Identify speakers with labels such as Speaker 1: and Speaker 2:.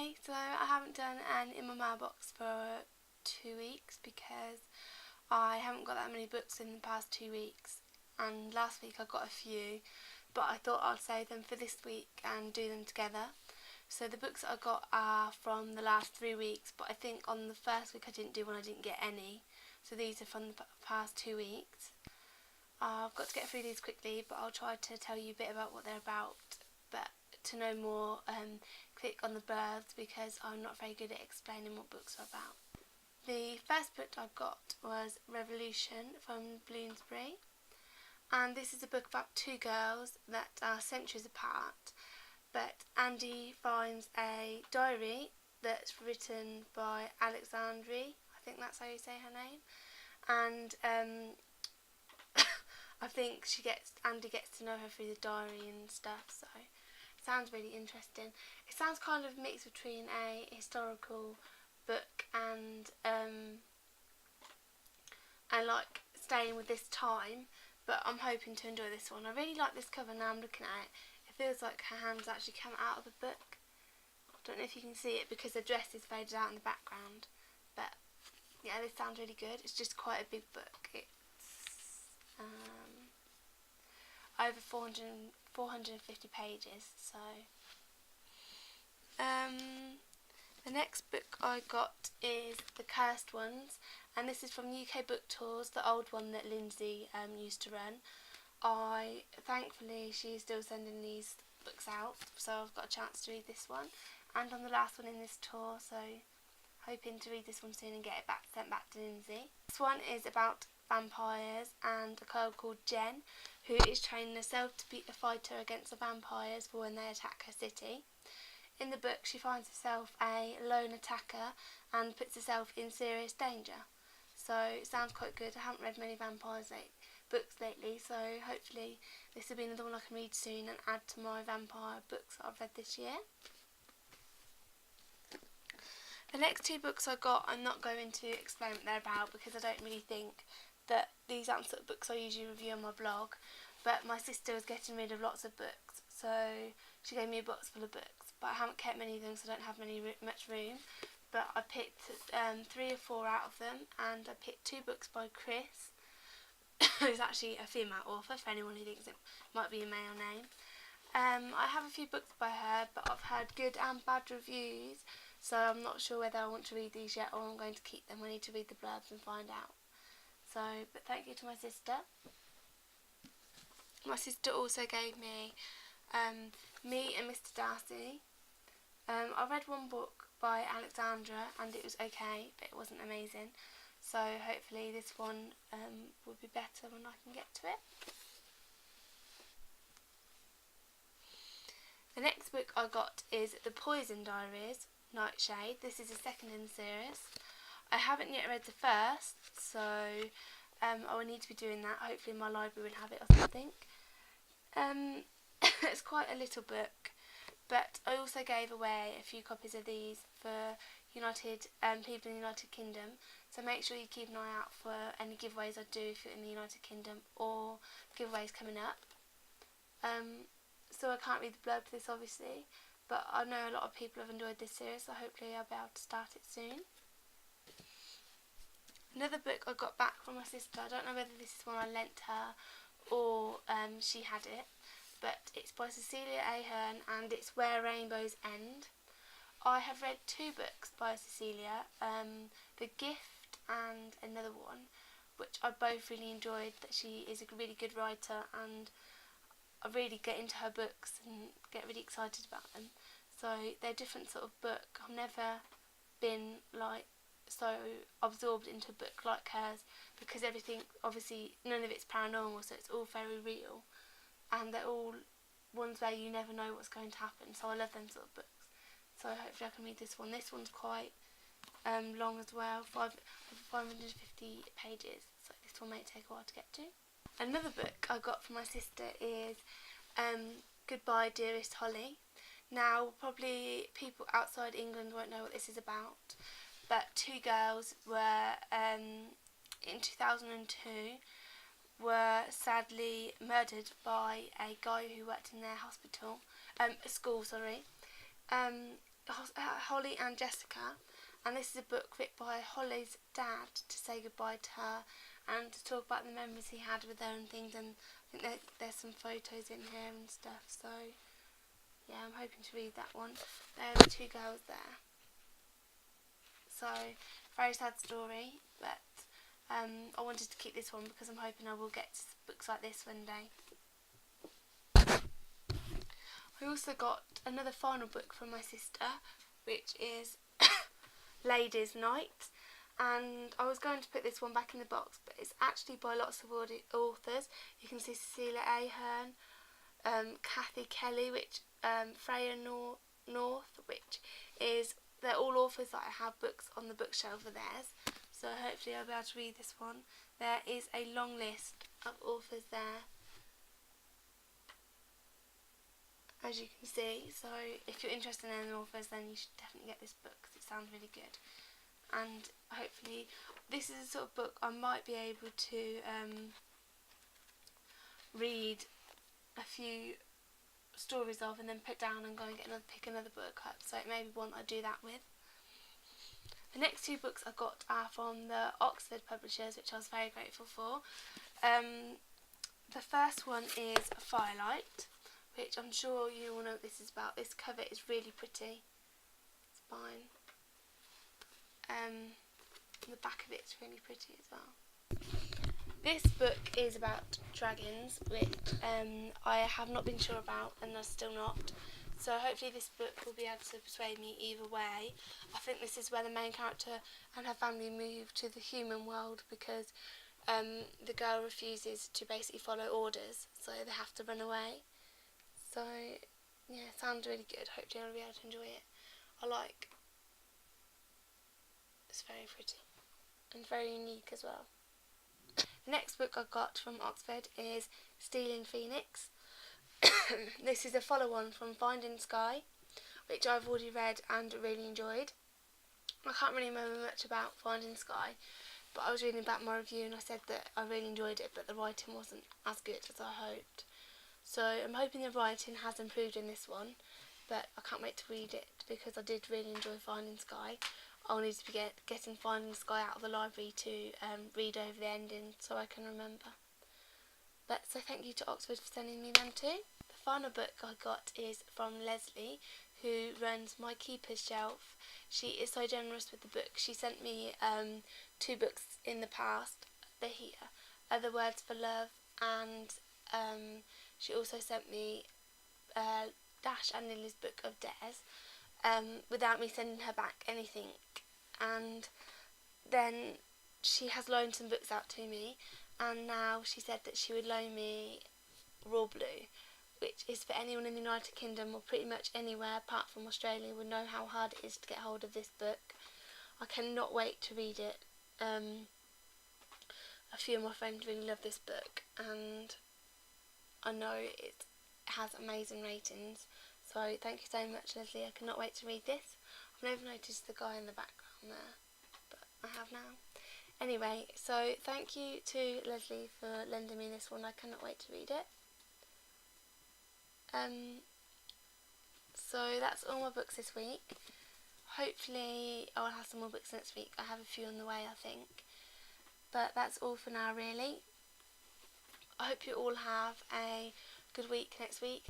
Speaker 1: Hey, so I haven't done an in my mailbox for 2 weeks because I haven't got that many books in the past 2 weeks, and last week I got a few, but I thought I'd save them for this week and do them together. So the books that I got are from the last 3 weeks, but I think on the first week I didn't do one, I didn't get any. So these are from the past 2 weeks. I've got to get through these quickly, but I'll try to tell you a bit about what they're about. But to know more, click on the blurbs because I'm not very good at explaining what books are about. The first book I got was Revolution from Bloomsbury, and this is a book about two girls that are centuries apart, but Andy finds a diary that's written by Alexandri, I think that's how you say her name, and I think Andy gets to know her through the diary and stuff, so it sounds really interesting. It sounds kind of mixed between a historical book and like staying with this time, but I'm hoping to enjoy this one. I really like this cover now I'm looking at it. It feels like her hands actually come out of the book. I don't know if you can see it because the dress is faded out in the background, but yeah, this sounds really good. It's just quite a big book. It's over 450 pages, so the next book I got is The Cursed Ones, and this is from UK Book Tours, the old one that Lindsay used to run. Thankfully she's still sending these books out, so I've got a chance to read this one, and I'm the last one in this tour, so hoping to read this one soon and get it sent back to Lindsay. This one is about vampires and a girl called Jen, who is training herself to be a fighter against the vampires for when they attack her city. In the book she finds herself a lone attacker and puts herself in serious danger. So it sounds quite good. I haven't read many vampires books lately, so hopefully this will be another one I can read soon and add to my vampire books that I've read this year. The next two books I got, I'm not going to explain what they're about because I don't really think that these aren't sort of books I usually review on my blog, but my sister was getting rid of lots of books, so she gave me a box full of books, but I haven't kept many of them because I don't have much room, but I picked 3 or 4 out of them, and I picked 2 books by Chris, who's actually a female author for anyone who thinks it might be a male name. I have a few books by her, but I've heard good and bad reviews, so I'm not sure whether I want to read these yet or I'm going to keep them. I need to read the blurbs and find out. So, but thank you to my sister. My sister also gave me Me and Mr. Darcy. I read one book by Alexandra and it was okay, but it wasn't amazing. So hopefully this one will be better when I can get to it. The next book I got is The Poison Diaries, Nightshade. This is the second in the series. I haven't yet read the first, so I will need to be doing that. Hopefully my library will have it or something. It's quite a little book, but I also gave away a few copies of these for people in the United Kingdom, so make sure you keep an eye out for any giveaways I do if you're in the United Kingdom or giveaways coming up. So I can't read the blurb for this obviously, but I know a lot of people have enjoyed this series, so hopefully I'll be able to start it soon. Another book I got back from my sister, I don't know whether this is one I lent her or she had it, but it's by Cecilia Ahern and it's Where Rainbows End. I have read 2 books by Cecilia, The Gift and another one, which I both really enjoyed. That she is a really good writer and I really get into her books and get really excited about them. So they're a different sort of book. I've never been like so absorbed into a book like hers because everything, obviously none of it's paranormal, so it's all very real and they're all ones where you never know what's going to happen, so I love them sort of books. So hopefully I can read this one. This one's quite long as well, 550 pages, so this one may take a while to get to. Another book I got from my sister is Goodbye Dearest Holly. Now probably people outside England won't know what this is about, but 2 girls were in 2002 were sadly murdered by a guy who worked in their school. Holly and Jessica, and this is a book written by Holly's dad to say goodbye to her and to talk about the memories he had with her and things, and I think there's some photos in here and stuff, so yeah, I'm hoping to read that one. There are the two girls there. So, very sad story, but I wanted to keep this one because I'm hoping I will get books like this one day. I also got another final book from my sister, which is Ladies' Night, and I was going to put this one back in the box, but it's actually by lots of authors. You can see Cecilia Ahern, Kathy Kelly, Freya North, which is, they're all authors that I have books on the bookshelf of theirs, so hopefully I'll be able to read this one. There is a long list of authors there, as you can see, so if you're interested in any authors, then you should definitely get this book because it sounds really good. And hopefully this is the sort of book I might be able to read a few stories of and then put down and go and pick another book up, so it may be one I do that with. The next two books I got are from the Oxford publishers, which I was very grateful for. The first one is Firelight, which I'm sure you all know what this is about. This cover is really pretty. It's fine. The back of it's really pretty as well. This book is about dragons, which I have not been sure about and I'm still not. So hopefully this book will be able to persuade me either way. I think this is where the main character and her family move to the human world because the girl refuses to basically follow orders, so they have to run away. So yeah, it sounds really good. Hopefully I'll be able to enjoy it. It's very pretty and very unique as well. The next book I got from Oxford is Stealing Phoenix. This is a follow-on from Finding Sky, which I've already read and really enjoyed. I can't really remember much about Finding Sky, but I was reading about my review and I said that I really enjoyed it, but the writing wasn't as good as I hoped. So I'm hoping the writing has improved in this one, but I can't wait to read it because I did really enjoy Finding Sky. I'll need to be getting Finding Sky out of the library to read over the ending so I can remember. But so thank you to Oxford for sending me them too. The final book I got is from Leslie, who runs My Keeper's Shelf. She is so generous with the book. She sent me 2 books in the past. They're here. Other Words for Love, and she also sent me Dash and Lily's Book of Dares without me sending her back anything. And then she has loaned some books out to me, and now she said that she would loan me Raw Blue, which is for anyone in the United Kingdom or pretty much anywhere apart from Australia would know how hard it is to get hold of this book. I cannot wait to read it. A few of my friends really love this book and I know it has amazing ratings, so thank you so much, Leslie. I cannot wait to read this. I've never noticed the guy in the background there, but I have now. Anyway, so thank you to Leslie for lending me this one. I cannot wait to read it. So that's all my books this week. Hopefully I'll have some more books next week. I have a few on the way, I think. But that's all for now, really. I hope you all have a good week next week.